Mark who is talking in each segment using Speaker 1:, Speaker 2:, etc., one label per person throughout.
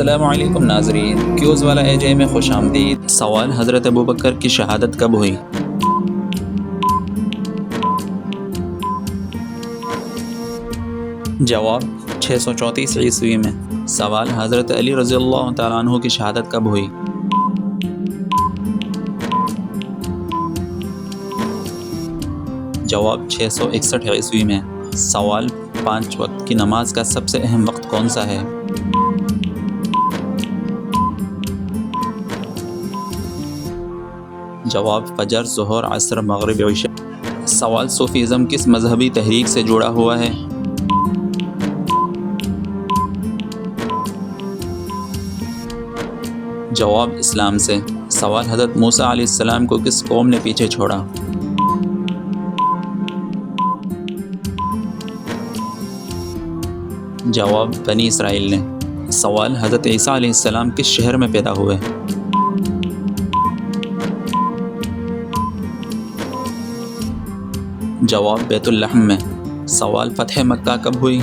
Speaker 1: السلام علیکم ناظرین، کیوز والا AJ میں خوش آمدید۔ سوال: حضرت ابوبکر کی شہادت کب ہوئی؟ جواب: 634 عیسوی میں۔ سوال: حضرت علی رضی اللہ تعالیٰ عنہ کی شہادت کب ہوئی؟ جواب: 661 عیسوی میں۔ سوال: 5 وقت کی نماز کا سب سے اہم وقت کون سا ہے؟ جواب: فجر، ظہر، عصر، مغرب، عشاء۔ سوال: صوفیزم کس مذہبی تحریک سے جڑا ہوا ہے؟ جواب: اسلام سے۔ سوال: حضرت موسیٰ علیہ السلام کو کس قوم نے پیچھے چھوڑا؟ جواب: بنی اسرائیل نے۔ سوال: حضرت عیسیٰ علیہ السلام کس شہر میں پیدا ہوئے؟ جواب: بیت اللحم میں۔ سوال: فتح مکہ کب ہوئی؟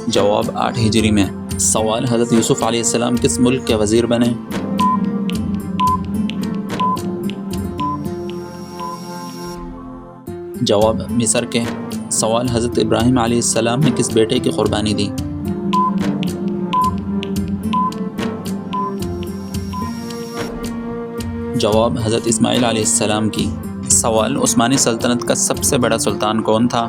Speaker 1: جواب: 8 ہجری میں۔ سوال: حضرت یوسف علیہ السلام کس ملک کے وزیر بنے؟ جواب: مصر کے۔ سوال: حضرت ابراہیم علیہ السلام نے کس بیٹے کی قربانی دی؟ جواب: حضرت اسماعیل علیہ السلام کی۔ سوال: عثمانی سلطنت کا سب سے بڑا سلطان کون تھا؟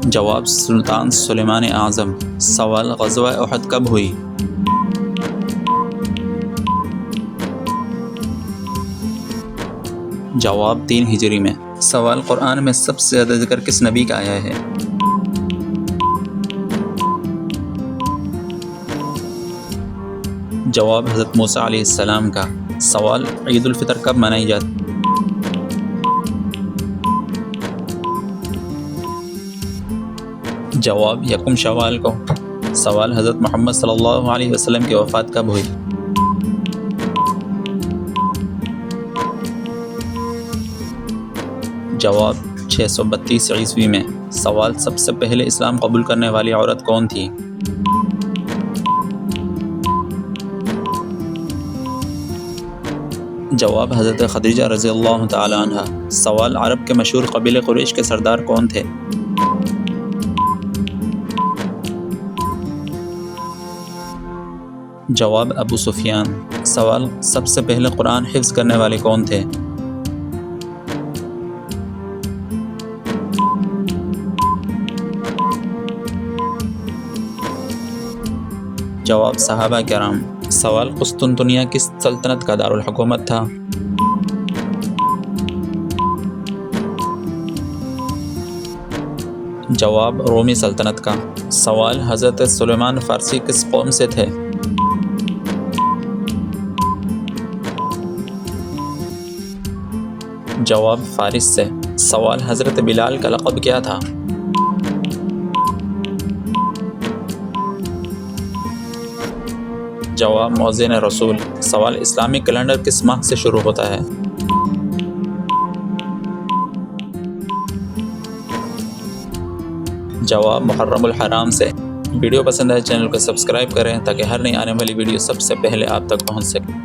Speaker 1: جواب: سلطان سلیمان اعظم۔ سوال: غزوہ احد کب ہوئی؟ جواب: 3 ہجری میں۔ سوال: قرآن میں سب سے زیادہ ذکر کس نبی کا آیا ہے؟ جواب: حضرت موسیٰ علیہ السلام کا۔ سوال: عید الفطر کب منائی جاتی؟ جواب: 1 شوال کو۔ سوال: حضرت محمد صلی اللہ علیہ وسلم کی وفات کب ہوئی؟ جواب: 632 عیسوی میں۔ سوال: سب سے پہلے اسلام قبول کرنے والی عورت کون تھی؟ جواب: حضرت خدیجہ رضی اللہ تعالی عنہ۔ سوال: عرب کے مشہور قبیلے قریش کے سردار کون تھے؟ جواب: ابو سفیان۔ سوال: سب سے پہلے قرآن حفظ کرنے والے کون تھے؟ جواب: صحابہ کرام۔ سوال: قسطنطنیہ کس سلطنت کا دارالحکومت تھا؟ جواب: رومی سلطنت کا۔ سوال: حضرت سلیمان فارسی کس قوم سے تھے؟ جواب: فارس سے۔ سوال: حضرت بلال کا لقب کیا تھا؟ جواب: مؤذن رسول۔ سوال: اسلامی کیلنڈر کس ماہ سے شروع ہوتا ہے؟ جواب: محرم الحرام سے۔ ویڈیو پسند ہے چینل کو سبسکرائب کریں تاکہ ہر نئی آنے والی ویڈیو سب سے پہلے آپ تک پہنچ سکے۔